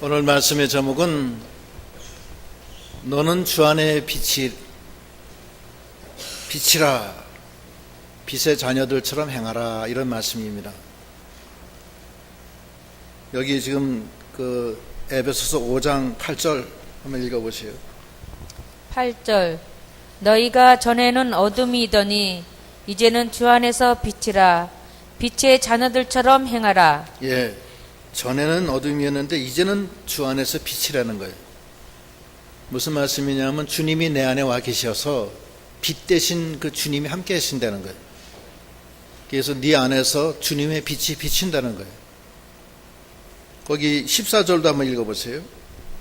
오늘 말씀의 제목은 너는 주 안의 빛이라 빛의 자녀들처럼 행하라, 이런 말씀입니다. 여기 지금 에베소서 5장 8절 한번 읽어보세요. 8절 너희가 전에는 어둠이더니 이제는 주 안에서 빛이라 빛의 자녀들처럼 행하라. 예, 전에는 어둠이었는데 이제는 주 안에서 빛이라는 거예요. 무슨 말씀이냐면 주님이 내 안에 와 계셔서 빛 대신 그 주님이 함께 하신다는 거예요. 그래서 네 안에서 주님의 빛이 비친다는 거예요. 거기 14절도 한번 읽어보세요.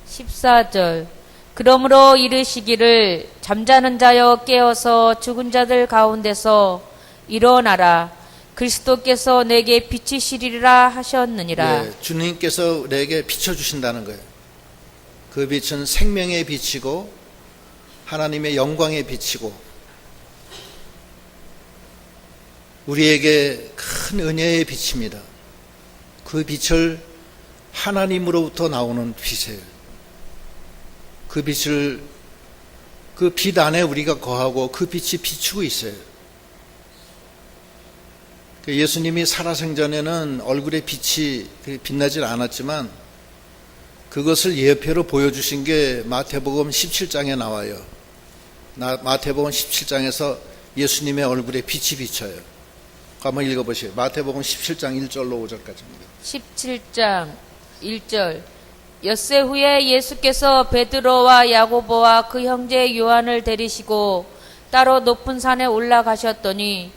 14절 그러므로 이르시기를 잠자는 자여 깨어서 죽은 자들 가운데서 일어나라. 그리스도께서 내게 비치시리라 하셨느니라. 예, 주님께서 내게 비춰주신다는 거예요. 그 빛은 생명의 빛이고 하나님의 영광의 빛이고 우리에게 큰 은혜의 빛입니다. 그 빛을 하나님으로부터 나오는 빛이에요. 그 빛을, 그 빛 안에 우리가 거하고 그 빛이 비추고 있어요. 예수님이 살아생전에는 얼굴에 빛이 빛나질 않았지만 그것을 예표로 보여주신 게 마태복음 17장에 나와요. 마태복음 17장에서 예수님의 얼굴에 빛이 비쳐요. 한번 읽어보세요. 마태복음 17장 1절로 5절까지입니다. 17장 1절 엿새 후에 예수께서 베드로와 야고보와 그 형제 요한을 데리시고 따로 높은 산에 올라가셨더니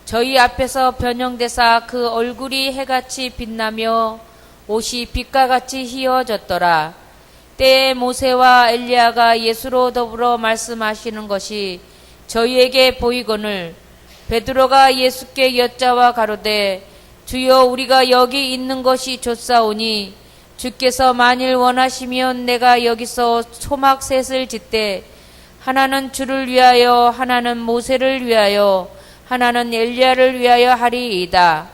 저희 앞에서 변형되사 그 얼굴이 해같이 빛나며 옷이 빛과 같이 휘어졌더라. 때에 모세와 엘리야가 예수로 더불어 말씀하시는 것이 저희에게 보이거늘 베드로가 예수께 여짜와 가로되 주여 우리가 여기 있는 것이 좋사오니 주께서 만일 원하시면 내가 여기서 초막 셋을 짓되 하나는 주를 위하여 하나는 모세를 위하여 하나는 엘리야를 위하여 하리이다.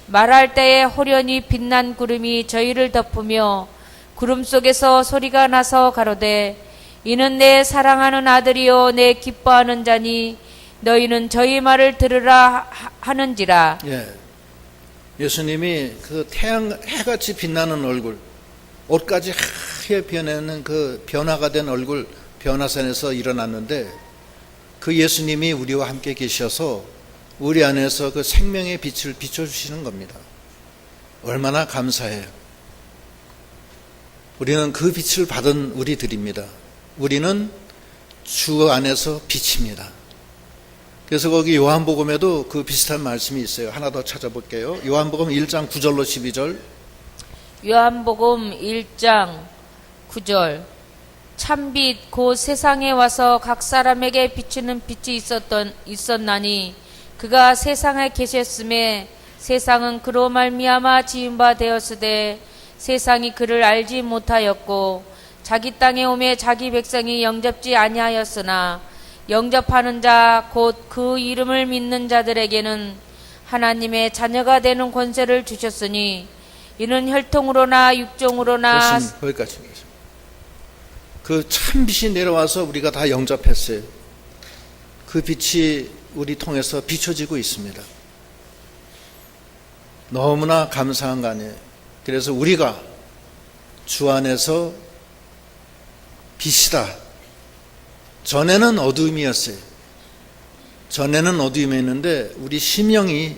말할 때에 호련히 빛난 구름이 저희를 덮으며 구름 속에서 소리가 나서 가로되 이는 내 사랑하는 아들이요 내 기뻐하는 자니 너희는 저희 말을 들으라 하는지라. 예, 예수님이 그 태양 해같이 빛나는 얼굴, 옷까지 하얗게 변하는 그 변화가 된 얼굴, 변화산에서 일어났는데 그 예수님이 우리와 함께 계셔서 우리 안에서 그 생명의 빛을 비춰주시는 겁니다. 얼마나 감사해요. 우리는 그 빛을 받은 우리들입니다. 우리는 주 안에서 빛입니다. 그래서 거기 요한복음에도 그 비슷한 말씀이 있어요. 하나 더 찾아볼게요. 요한복음 1장 9절로 12절. 요한복음 1장 9절 참빛 곧 세상에 와서 각 사람에게 비추는 빛이 있었나니 그가 세상에 계셨음에 세상은 그로 말미암아 지은 바 되었으되 세상이 그를 알지 못하였고 자기 땅에 오매 자기 백성이 영접지 아니하였으나 영접하는 자 곧 그 이름을 믿는 자들에게는 하나님의 자녀가 되는 권세를 주셨으니 이는 혈통으로나 육종으로나 거기까지입니다. 그 참빛이 내려와서 우리가 다 영접했어요. 그 빛이 우리 통해서 비춰지고 있습니다. 너무나 감사한 거 아니에요. 그래서 우리가 주 안에서 빛이다. 전에는 어둠이었어요. 전에는 어둠이었는데 우리 심령이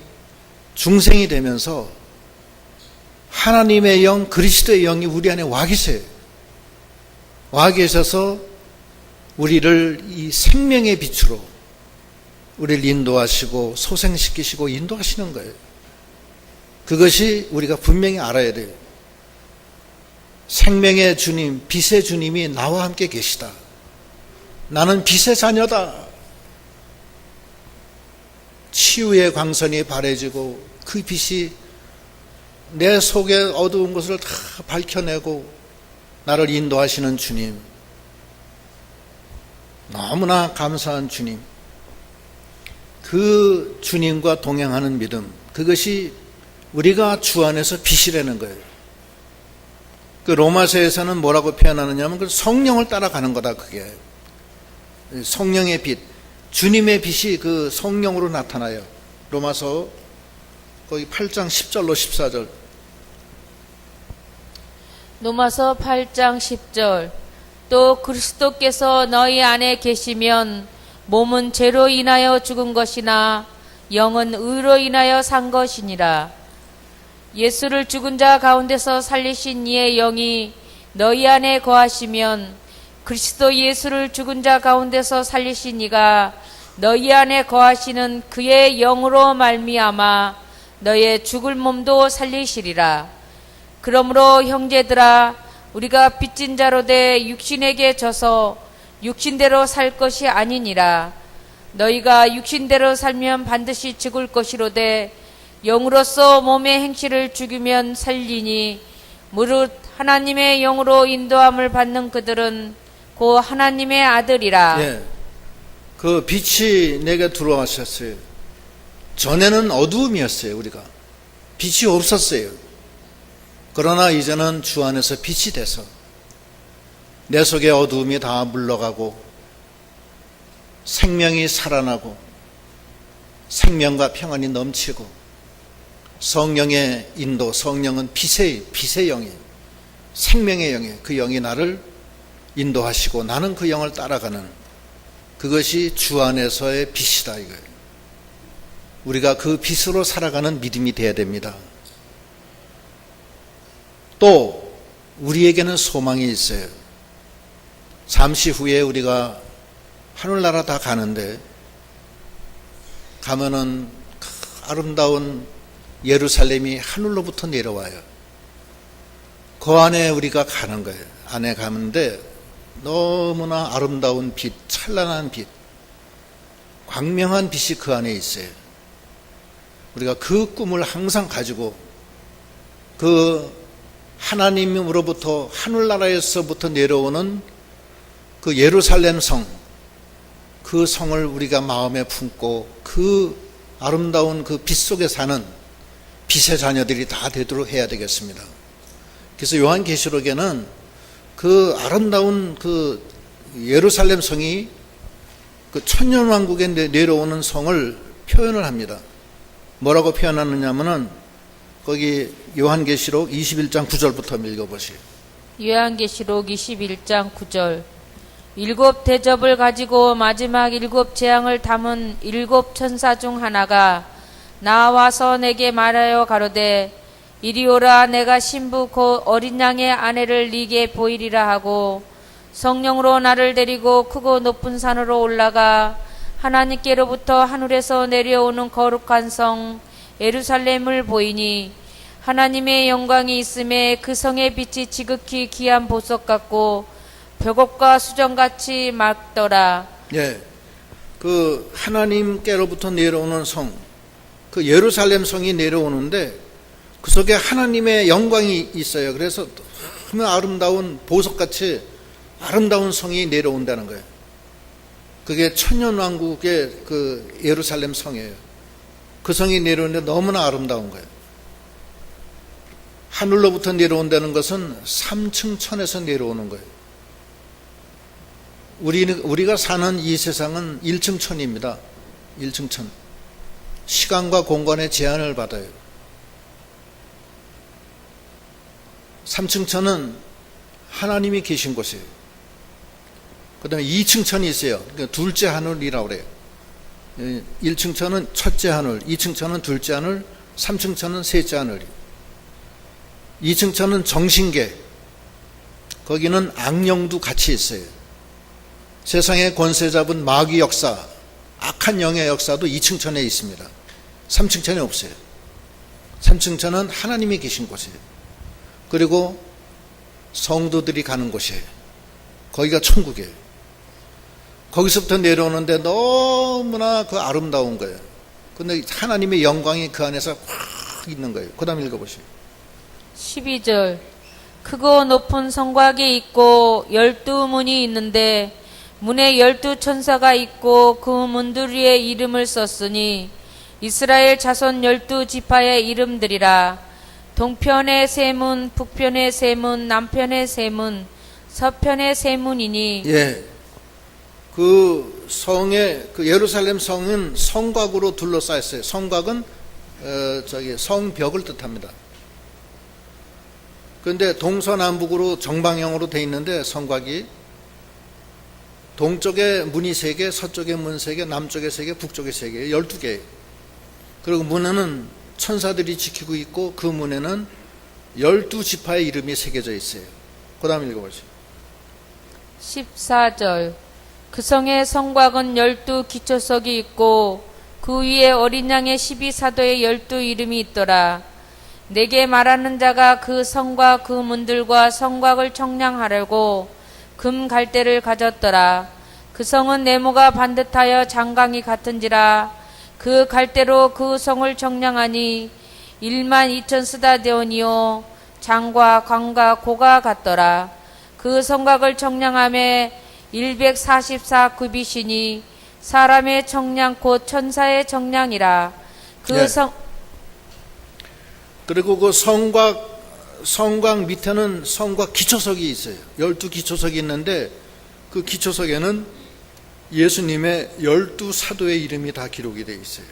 중생이 되면서 하나님의 영, 그리스도의 영이 우리 안에 와 계세요. 와 계셔서 우리를 이 생명의 빛으로 우리를 인도하시고 소생시키시고 인도하시는 거예요. 그것이 우리가 분명히 알아야 돼요. 생명의 주님, 빛의 주님이 나와 함께 계시다. 나는 빛의 자녀다. 치유의 광선이 바래지고 그 빛이 내 속에 어두운 것을 다 밝혀내고 나를 인도하시는 주님, 너무나 감사한 주님, 그 주님과 동행하는 믿음, 그것이 우리가 주 안에서 빛이라는 거예요. 그 로마서에서는 뭐라고 표현하느냐면 그 성령을 따라가는 거다. 그게 성령의 빛, 주님의 빛이 그 성령으로 나타나요. 로마서 거기 8장 10절로 14절. 로마서 8장 10절. 또 그리스도께서 너희 안에 계시면 몸은 죄로 인하여 죽은 것이나 영은 의로 인하여 산 것이니라. 예수를 죽은 자 가운데서 살리신 이의 영이 너희 안에 거하시면 그리스도 예수를 죽은 자 가운데서 살리신 이가 너희 안에 거하시는 그의 영으로 말미암아 너의 죽을 몸도 살리시리라. 그러므로 형제들아, 우리가 빚진 자로 돼 육신에게 져서 육신대로 살 것이 아니니라. 너희가 육신대로 살면 반드시 죽을 것이로되 영으로서 몸의 행실을 죽이면 살리니 무릇 하나님의 영으로 인도함을 받는 그들은 곧 하나님의 아들이라. 예, 그 빛이 내게 들어와셨어요. 전에는 어두움이었어요. 우리가 빛이 없었어요. 그러나 이제는 주 안에서 빛이 돼서 내 속의 어두움이 다 물러가고 생명이 살아나고 생명과 평안이 넘치고 성령의 인도, 성령은 빛의 영이에요. 생명의 영이에요. 그 영이 나를 인도하시고 나는 그 영을 따라가는, 그것이 주 안에서의 빛이다 이거예요. 우리가 그 빛으로 살아가는 믿음이 되어야 됩니다. 또 우리에게는 소망이 있어요. 잠시 후에 우리가 하늘나라 다 가는데, 가면은 아름다운 예루살렘이 하늘로부터 내려와요. 그 안에 우리가 가는 거예요. 안에 가는데 너무나 아름다운 빛, 찬란한 빛, 광명한 빛이 그 안에 있어요. 우리가 그 꿈을 항상 가지고 그 하나님으로부터, 하늘나라에서부터 내려오는 그 예루살렘 성, 그 성을 우리가 마음에 품고 그 아름다운 그 빛 속에 사는 빛의 자녀들이 다 되도록 해야 되겠습니다. 그래서 요한계시록에는 그 아름다운 그 예루살렘 성이 그 천년왕국에 내려오는 성을 표현을 합니다. 뭐라고 표현하느냐면은 거기 요한계시록 21장 9절부터 읽어보시오. 요한계시록 21장 9절. 일곱 대접을 가지고 마지막 일곱 재앙을 담은 일곱 천사 중 하나가 나와서 내게 말하여 가로되 이리 오라. 내가 신부 곧 어린 양의 아내를 네게 보이리라 하고 성령으로 나를 데리고 크고 높은 산으로 올라가 하나님께로부터 하늘에서 내려오는 거룩한 성 예루살렘을 보이니 하나님의 영광이 있음에 그 성의 빛이 지극히 귀한 보석 같고 벽옥과 수정같이 맑더라. 예, 그 하나님께로부터 내려오는 성, 그 예루살렘 성이 내려오는데 그 속에 하나님의 영광이 있어요. 그래서 너무 아름다운 보석같이 아름다운 성이 내려온다는 거예요. 그게 천년왕국의 그 예루살렘 성이에요. 그 성이 내려오는데 너무나 아름다운 거예요. 하늘로부터 내려온다는 것은 3층 천에서 내려오는 거예요. 우리가 사는 이 세상은 1층 천입니다. 1층 천. 시간과 공간의 제한을 받아요. 3층 천은 하나님이 계신 곳이에요. 그 다음에 2층 천이 있어요. 그러니까 둘째 하늘이라고 그래요. 1층 천은 첫째 하늘, 2층 천은 둘째 하늘, 3층 천은 셋째 하늘이에요. 2층 천은 정신계, 거기는 악령도 같이 있어요. 세상의 권세 잡은 마귀 역사, 악한 영의 역사도 2층 천에 있습니다. 3층 천에 없어요. 3층 천은 하나님이 계신 곳이에요. 그리고 성도들이 가는 곳이에요. 거기가 천국이에요. 거기서부터 내려오는데 너무나 그 아름다운 거예요. 근데 하나님의 영광이 그 안에서 확 있는 거예요. 그 다음 읽어보시죠. 12절. 크고 높은 성곽이 있고 12문이 있는데 문에 12천사가 있고 그 문두리에 이름을 썼으니 이스라엘 자손 12지파의 이름들이라. 동편의 세 문, 북편의 세 문, 남편의 세 문, 서편의 세 문이니 예. 그 성의, 그 예루살렘 성은 성곽으로 둘러싸였어요. 성곽은, 성벽을 뜻합니다. 그런데 동서남북으로 정방형으로 돼 있는데 성곽이 동쪽에 문이 3개, 서쪽에 문 3개, 남쪽에 3개, 북쪽에 3개, 12개. 그리고 문에는 천사들이 지키고 있고 그 문에는 12지파의 이름이 새겨져 있어요. 그 다음 읽어보시죠. 14절 그 성의 성곽은 12기초석이 있고 그 위에 어린 양의 12사도의 12 이름이 있더라. 내게 말하는 자가 그 성과 그 문들과 성곽을 청량하려고 금 갈대를 가졌더라. 그 성은 네모가 반듯하여 장강이 같은지라. 그 갈대로 그 성을 청량하니 12,000 스다데온이요 장과 광과 고가 같더라. 그 성곽을 청량함에 144규빗이니 사람의 청량 곧 천사의 청량이라. 그 성 그리고 그 성곽 밑에는 성곽 기초석이 있어요. 12기초석이 있는데 그 기초석에는 예수님의 12사도의 이름이 다 기록이 되어 있어요.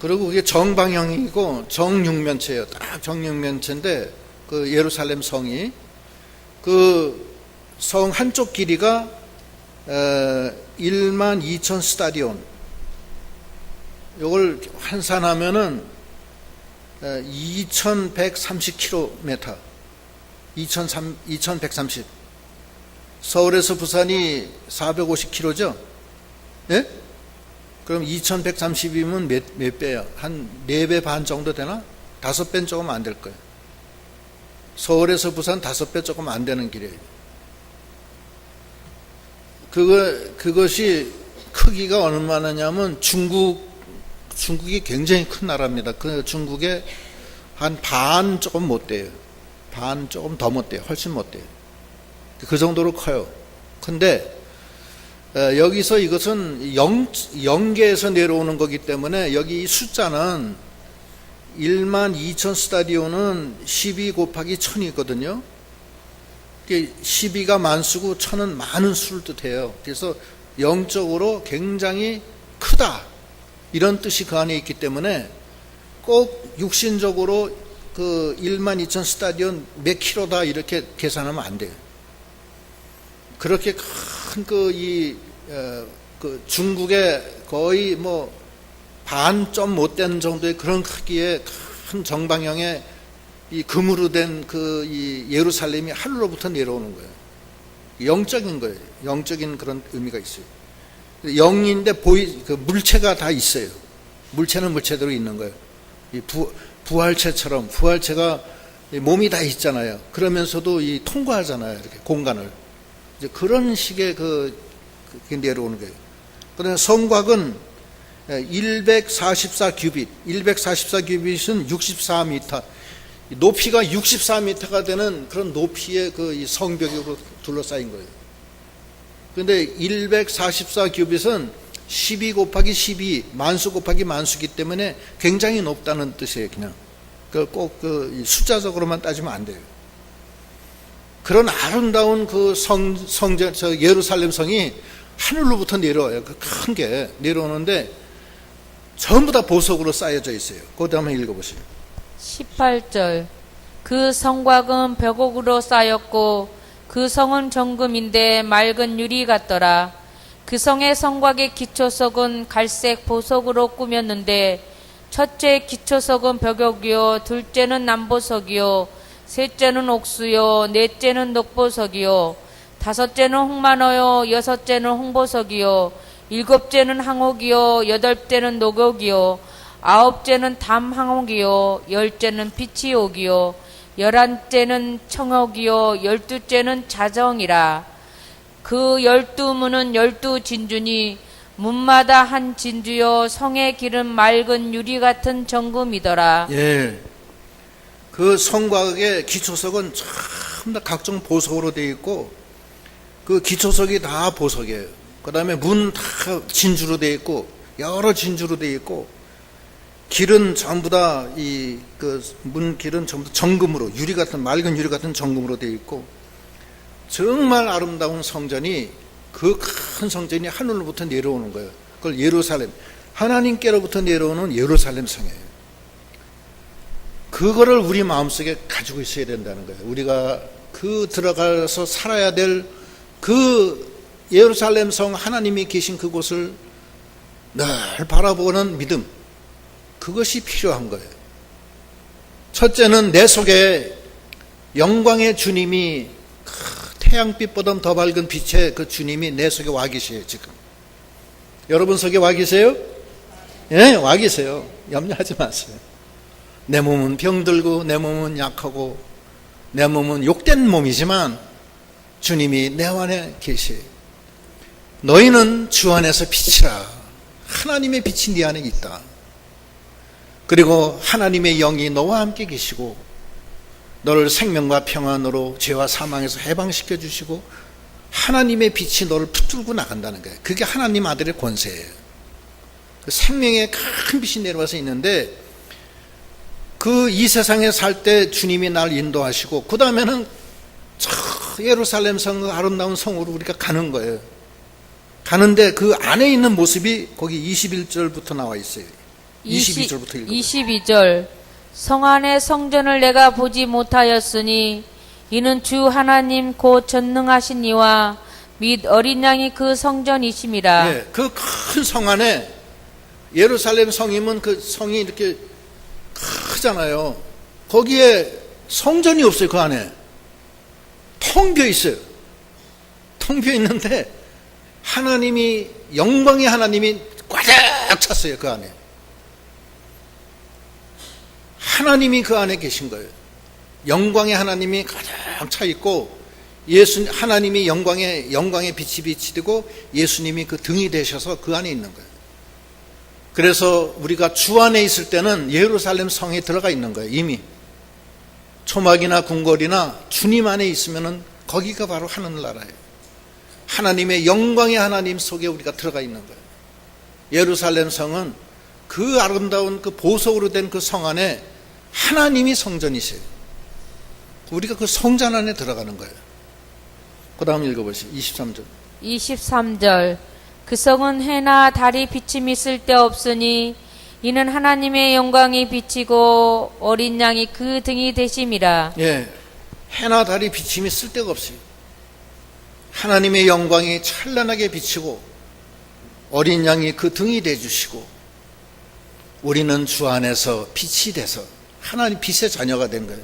그리고 그게 정방형이고 정육면체예요. 딱 정육면체인데 그 예루살렘 성이 그 성 한쪽 길이가 12,000 스타디온. 이걸 환산하면은 2,130km, 2,130. 서울에서 부산이 450km죠? 예? 그럼 2,130이면 몇 배야? 한 4배 반 정도 되나? 5배는 조금 안 될 거예요. 서울에서 부산 5배 조금 안 되는 길이에요. 그것이 크기가 얼마나냐면 중국이 굉장히 큰 나라입니다. 그 중국의 한 반 조금 못 돼요. 반 조금 더 못 돼요. 훨씬 못 돼요. 그 정도로 커요. 근데 여기서 이것은 영계에서 내려오는 거기 때문에 여기 이 숫자는 12,000 스타디온은 12 곱하기 1000이거든요. 12가 만수고 1000은 많은 수를 뜻해요. 그래서 영적으로 굉장히 크다 이런 뜻이 그 안에 있기 때문에 꼭 육신적으로 그 12,000 스타디온 몇 킬로다 이렇게 계산하면 안 돼요. 그렇게 큰 그 중국의 거의 뭐 반 좀 못 되는 정도의 그런 크기의 큰 정방형의 이 금으로 된 그 이 예루살렘이 하늘로부터 내려오는 거예요. 영적인 거예요. 영적인 그런 의미가 있어요. 영인데 그 물체가 다 있어요. 물체는 물체대로 있는 거예요. 이 부활체처럼 부활체가 몸이 다 있잖아요. 그러면서도 이 통과하잖아요. 이렇게 공간을. 이제 그런 식의 그게 내려오는 거예요. 그러나 성곽은 144규빗, 144규빗은 64m, 높이가 64m가 되는 그런 높이의 그 이 성벽으로 둘러싸인 거예요. 그런데 144규빗은 12 곱하기 12, 만수 곱하기 만수기 때문에 굉장히 높다는 뜻이에요, 그냥. 꼭 그 숫자적으로만 따지면 안 돼요. 그런 아름다운 그 저 예루살렘 성이 하늘로부터 내려와요. 그 큰 게 내려오는데 전부 다 보석으로 쌓여져 있어요. 그것도 한번 읽어보세요. 18절 그 성곽은 벽옥으로 쌓였고 그 성은 정금인데 맑은 유리 같더라. 그 성의 성곽의 기초석은 갈색 보석으로 꾸몄는데 첫째 기초석은 벽옥이요 둘째는 남보석이요 셋째는 옥수요 넷째는 녹보석이요 다섯째는 홍만어요 여섯째는 홍보석이요 일곱째는 항옥이요 여덟째는 녹옥이요 아홉째는 담항옥이요 열째는 비치옥이요 열한째는 청옥이요 열두째는 자정이라. 그 12문은 12진주니 문마다 한 진주요 성의 길은 맑은 유리 같은 정금이더라. 예. 그 성곽의 기초석은 전부 다 각종 보석으로 되어 있고 그 기초석이 다 보석이에요. 그 다음에 문 다 진주로 되어 있고 여러 진주로 되어 있고 길은 전부 다 문 길은 전부 다 정금으로, 유리 같은, 맑은 유리 같은 정금으로 되어 있고, 정말 아름다운 성전이, 그 큰 성전이 하늘로부터 내려오는 거예요. 그걸 예루살렘, 하나님께로부터 내려오는 예루살렘 성이에요. 그거를 우리 마음속에 가지고 있어야 된다는 거예요. 우리가 그 들어가서 살아야 될 그 예루살렘 성, 하나님이 계신 그곳을 늘 바라보는 믿음, 그것이 필요한 거예요. 첫째는 내 속에 영광의 주님이, 태양빛보다 더 밝은 빛의 그 주님이 내 속에 와 계세요. 지금 여러분 속에 와 계세요? 예, 와 계세요. 염려하지 마세요. 내 몸은 병들고, 내 몸은 약하고, 내 몸은 욕된 몸이지만 주님이 내 안에 계세요. 너희는 주 안에서 빛이라. 하나님의 빛이 네 안에 있다. 그리고 하나님의 영이 너와 함께 계시고, 너를 생명과 평안으로 죄와 사망에서 해방시켜 주시고, 하나님의 빛이 너를 붙들고 나간다는 거예요. 그게 하나님 아들의 권세예요. 그 생명의 큰 빛이 내려와서 있는데, 이 세상에 살 때 주님이 날 인도하시고, 그 다음에는 저 예루살렘 성, 그 아름다운 성으로 우리가 가는 거예요. 가는데 그 안에 있는 모습이 거기 21절부터 나와 있어요. 22절부터 읽어요. 22절. 성 안의 성전을 내가 보지 못하였으니 이는 주 하나님 곧 전능하신 이와 및 어린 양이 그 성전이심이라. 네, 그 큰 성 안에, 예루살렘 성이면 그 성이 이렇게 크잖아요. 거기에 성전이 없어요. 그 안에 텅 비어 있어요. 텅 비어 있는데 하나님이, 영광의 하나님이 꽉 찼어요. 그 안에 하나님이 그 안에 계신 거예요. 영광의 하나님이 가득 차 있고, 하나님이 영광의 빛이 비치고, 예수님이 그 등이 되셔서 그 안에 있는 거예요. 그래서 우리가 주 안에 있을 때는 예루살렘 성에 들어가 있는 거예요. 이미 초막이나 궁궐이나 주님 안에 있으면은 거기가 바로 하늘나라예요. 하나님의 영광의 하나님 속에 우리가 들어가 있는 거예요. 예루살렘 성은 그 아름다운 그 보석으로 된 그 성 안에 하나님이 성전이세요. 우리가 그 성전 안에 들어가는 거예요. 그 다음 읽어보시죠. 23절. 23절. 그 성은 해나 달이 비침이 쓸데없으니 이는 하나님의 영광이 비치고 어린 양이 그 등이 되심이라. 예, 해나 달이 비침이 쓸데가 없어요. 하나님의 영광이 찬란하게 비치고 어린 양이 그 등이 되주시고, 우리는 주 안에서 빛이 돼서 하나님 빛의 자녀가 된 거예요.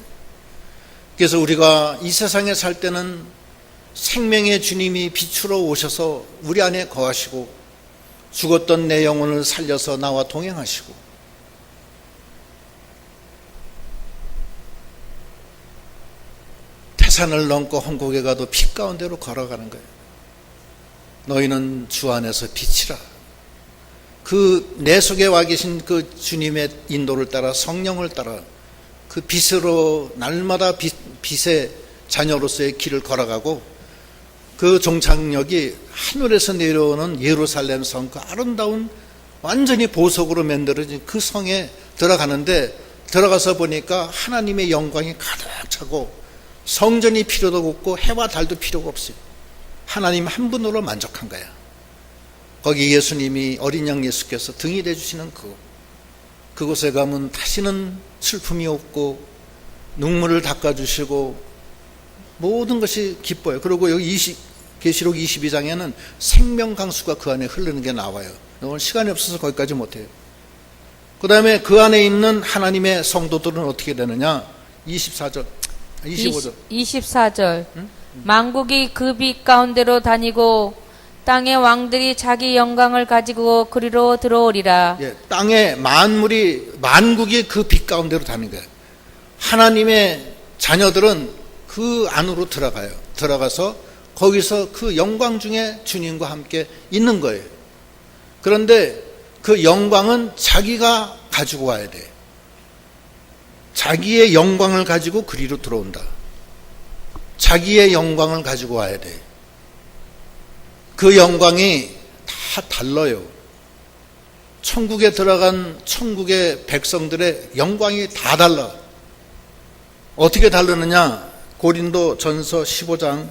그래서 우리가 이 세상에 살 때는 생명의 주님이 빛으로 오셔서 우리 안에 거하시고, 죽었던 내 영혼을 살려서 나와 동행하시고, 태산을 넘고 홍곡에 가도 빛 가운데로 걸어가는 거예요. 너희는 주 안에서 빛이라. 그 내 속에 와 계신 그 주님의 인도를 따라, 성령을 따라 그 빛으로 날마다 빛의 자녀로서의 길을 걸어가고, 그 종착역이 하늘에서 내려오는 예루살렘 성, 그 아름다운 완전히 보석으로 만들어진 그 성에 들어가는데, 들어가서 보니까 하나님의 영광이 가득 차고 성전이 필요도 없고 해와 달도 필요가 없어요. 하나님 한 분으로 만족한 거야. 거기 예수님이, 어린 양 예수께서 등이 되주시는 그곳에 가면 다시는 슬픔이 없고 눈물을 닦아주시고 모든 것이 기뻐요. 그리고 여기 계시록 22장에는 생명 강수가 그 안에 흐르는 게 나와요. 오늘 시간이 없어서 거기까지 못해요. 그 다음에 그 안에 있는 하나님의 성도들은 어떻게 되느냐? 24절, 25절. 24절. 만국이 그 빛 가운데로 다니고 땅의 왕들이 자기 영광을 가지고 그리로 들어오리라. 예, 땅의 만국이 그 빛 가운데로 다니는 거예요. 하나님의 자녀들은 그 안으로 들어가요. 들어가서 거기서 그 영광 중에 주님과 함께 있는 거예요. 그런데 그 영광은 자기가 가지고 와야 돼. 자기의 영광을 가지고 그리로 들어온다. 자기의 영광을 가지고 와야 돼. 그 영광이 다 달라요. 천국에 들어간 천국의 백성들의 영광이 다 달라. 어떻게 다르느냐? 고린도 전서 15장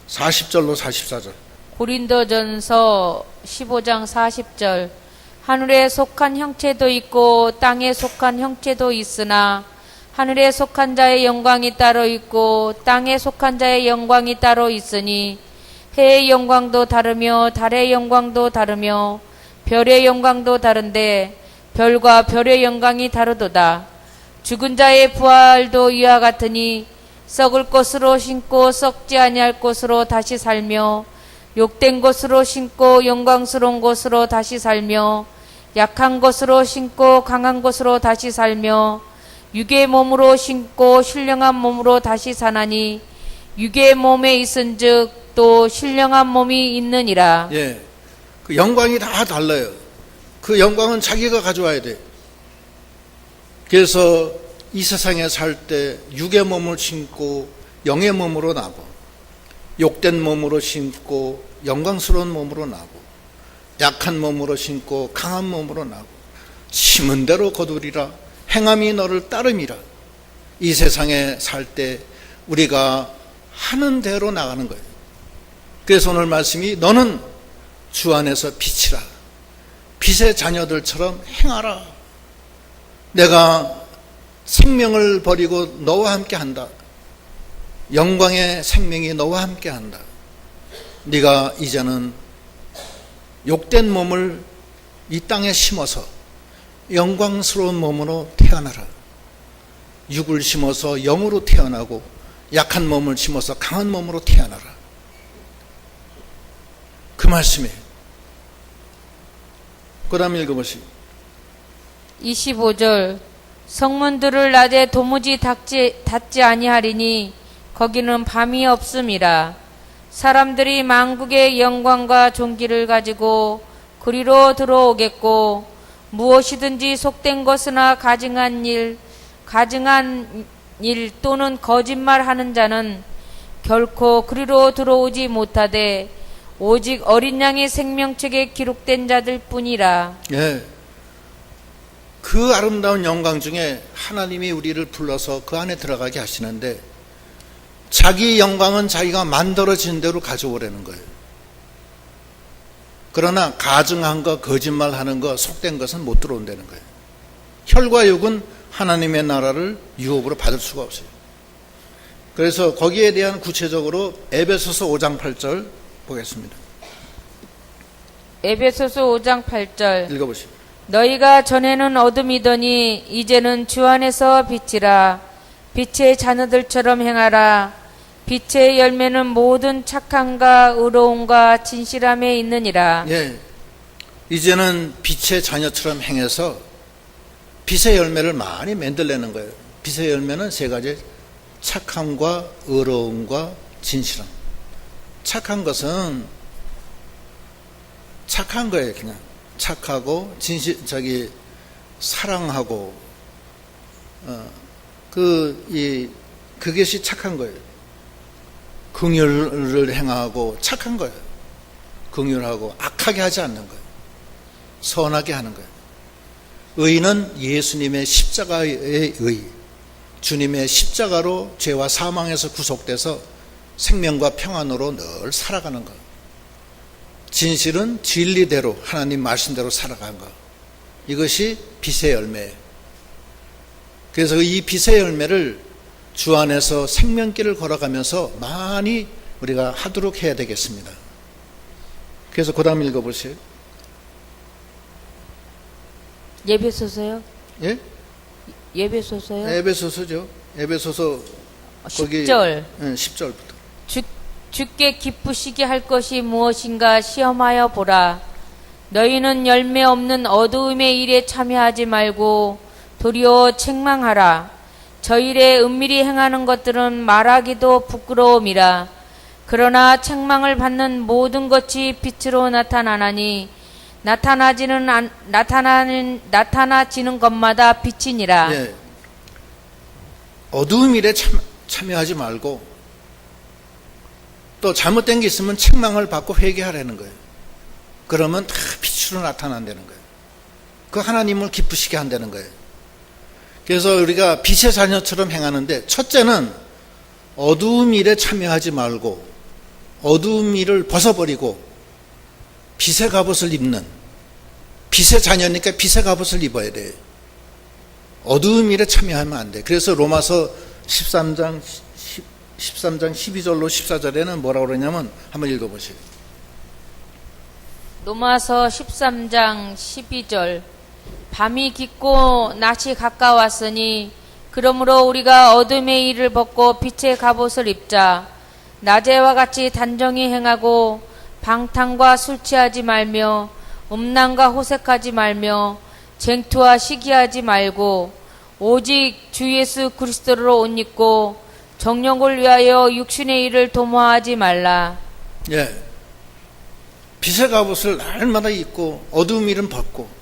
40절로 44절. 고린도전서 15장 40절. 하늘에 속한 형체도 있고 땅에 속한 형체도 있으나 하늘에 속한 자의 영광이 따로 있고 땅에 속한 자의 영광이 따로 있으니 해의 영광도 다르며 달의 영광도 다르며 별의 영광도 다른데 별과 별의 영광이 다르도다. 죽은 자의 부활도 이와 같으니 썩을 것으로 신고 썩지 아니할 것으로 다시 살며 욕된 것으로 신고 영광스러운 것으로 다시 살며 약한 것으로 신고 강한 것으로 다시 살며 육의 몸으로 신고 신령한 몸으로 다시 사나니 육의 몸에 있은즉 또 신령한 몸이 있느니라. 예, 그 영광이 다 달라요. 그 영광은 자기가 가져와야 돼. 그래서 이 세상에 살 때 육의 몸을 신고 영의 몸으로 나고, 욕된 몸으로 신고 영광스러운 몸으로 나고, 약한 몸으로 신고 강한 몸으로 나고, 심은 대로 거두리라. 행함이 너를 따름이라. 이 세상에 살 때 우리가 하는 대로 나가는 거예요. 그래서 오늘 말씀이 너는 주 안에서 빛이라. 빛의 자녀들처럼 행하라. 내가 생명을 버리고 너와 함께 한다. 영광의 생명이 너와 함께 한다. 네가 이제는 욕된 몸을 이 땅에 심어서 영광스러운 몸으로 태어나라. 육을 심어서 영으로 태어나고 약한 몸을 심어서 강한 몸으로 태어나라. 그 말씀이에요. 그 다음 읽어보시죠. 25절. 성문들을 낮에 도무지 닫지 아니하리니 거기는 밤이 없음이라. 사람들이 만국의 영광과 존귀를 가지고 그리로 들어오겠고 무엇이든지 속된 것이나 가증한 일 또는 거짓말하는 자는 결코 그리로 들어오지 못하되 오직 어린 양의 생명책에 기록된 자들 뿐이라. 예. 그 아름다운 영광 중에 하나님이 우리를 불러서 그 안에 들어가게 하시는데 자기 영광은 자기가 만들어진 대로 가져오라는 거예요. 그러나 가증한 거, 거짓말하는 거, 속된 것은 못 들어온다는 거예요. 혈과 육은 하나님의 나라를 유업으로 받을 수가 없어요. 그래서 거기에 대한 구체적으로 에베소서 5장 8절 보겠습니다. 에베소서 5장 8절. 읽어보시죠. 너희가 전에는 어둠이더니 이제는 주 안에서 빛이라. 빛의 자녀들처럼 행하라. 빛의 열매는 모든 착함과 의로움과 진실함에 있느니라. 예, 이제는 빛의 자녀처럼 행해서 빛의 열매를 많이 만들려는 거예요. 빛의 열매는 세 가지: 착함과 의로움과 진실함. 착한 것은 착한 거예요. 그냥 착하고 사랑하고 그것이 착한 거예요. 긍휼을 행하고 착한 거예요. 긍휼하고 악하게 하지 않는 거예요. 선하게 하는 거예요. 의는 예수님의 십자가의 의, 주님의 십자가로 죄와 사망에서 구속돼서 생명과 평안으로 늘 살아가는 것. 진실은 진리대로 하나님 말씀대로 살아가는 것. 이것이 빛의 열매예요. 그래서 이 빛의 열매를 주 안에서 생명길을 걸어가면서 많이 우리가 하도록 해야 되겠습니다. 그래서 그 다음 읽어보세요. 예배소서요? 예? 예배소서요? 에베소서죠. 에베소서 거기 10절. 10절부터. 주께 기쁘시게 할 것이 무엇인가 시험하여 보라. 너희는 열매 없는 어두움의 일에 참여하지 말고 도리어 책망하라. 저 일에 은밀히 행하는 것들은 말하기도 부끄러움이라. 그러나 책망을 받는 모든 것이 빛으로 나타나나니 나타나지는 것마다 빛이니라. 예. 어두운 일에 참여하지 말고 또 잘못된 게 있으면 책망을 받고 회개하라는 거예요. 그러면 다 빛으로 나타난다는 거예요. 그 하나님을 기쁘시게 한다는 거예요. 그래서 우리가 빛의 자녀처럼 행하는데, 첫째는 어두운 일에 참여하지 말고 어두운 일을 벗어버리고 빛의 갑옷을 입는, 빛의 자녀니까 빛의 갑옷을 입어야 돼요. 어두운 일에 참여하면 안 돼. 그래서 로마서 13장 12절로 14절에는 뭐라고 그러냐면, 한번 읽어보세요. 로마서 13장 12절. 밤이 깊고 낮이 가까웠으니 그러므로 우리가 어둠의 일을 벗고 빛의 갑옷을 입자. 낮에와 같이 단정히 행하고 방탕과 술 취하지 말며 음란과 호색하지 말며 쟁투와 시기하지 말고 오직 주 예수 그리스도로 옷 입고 정욕을 위하여 육신의 일을 도모하지 말라. 예, 빛의 갑옷을 날마다 입고 어두운 일은 벗고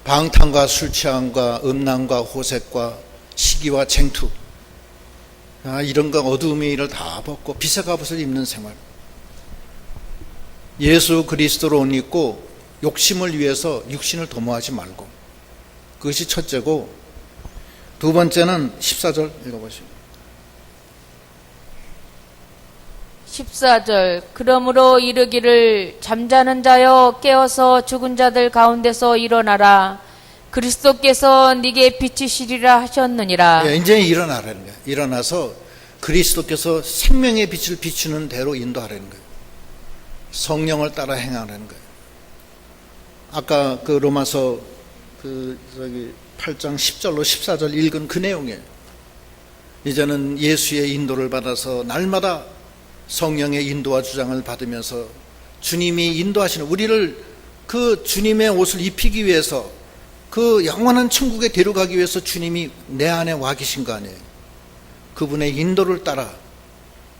방탕과 술 취함과 음란과 호색과 시기와 쟁투, 이런 거 어두움의 일을 다 벗고 빛의 갑옷을 입는 생활. 예수 그리스도로 옷 입고 욕심을 위해서 육신을 도모하지 말고, 그것이 첫째고, 두 번째는 14절 읽어보시죠. 14절. 그러므로 이르기를 잠자는 자여 깨어서 죽은 자들 가운데서 일어나라. 그리스도께서 네게 비치시리라 하셨느니라. 예, 이제 일어나라는 거예요. 일어나서 그리스도께서 생명의 빛을 비추는 대로 인도하라는 거예요. 성령을 따라 행하라는 거예요. 아까 그 로마서 8장 10절로 14절 읽은 그 내용이에요. 이제는 예수의 인도를 받아서 날마다 성령의 인도와 주장을 받으면서 주님이 인도하시는, 우리를 그 주님의 옷을 입히기 위해서, 그 영원한 천국에 데려가기 위해서 주님이 내 안에 와 계신 거 아니에요. 그분의 인도를 따라,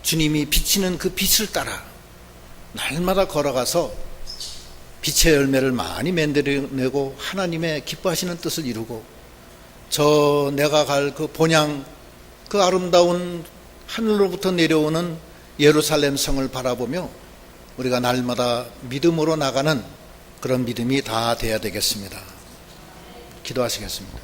주님이 비치는 그 빛을 따라 날마다 걸어가서 빛의 열매를 많이 만들어내고 하나님의 기뻐하시는 뜻을 이루고, 저 내가 갈 그 본향, 그 아름다운 하늘로부터 내려오는 예루살렘 성을 바라보며 우리가 날마다 믿음으로 나가는 그런 믿음이 다 돼야 되겠습니다. 기도하시겠습니다.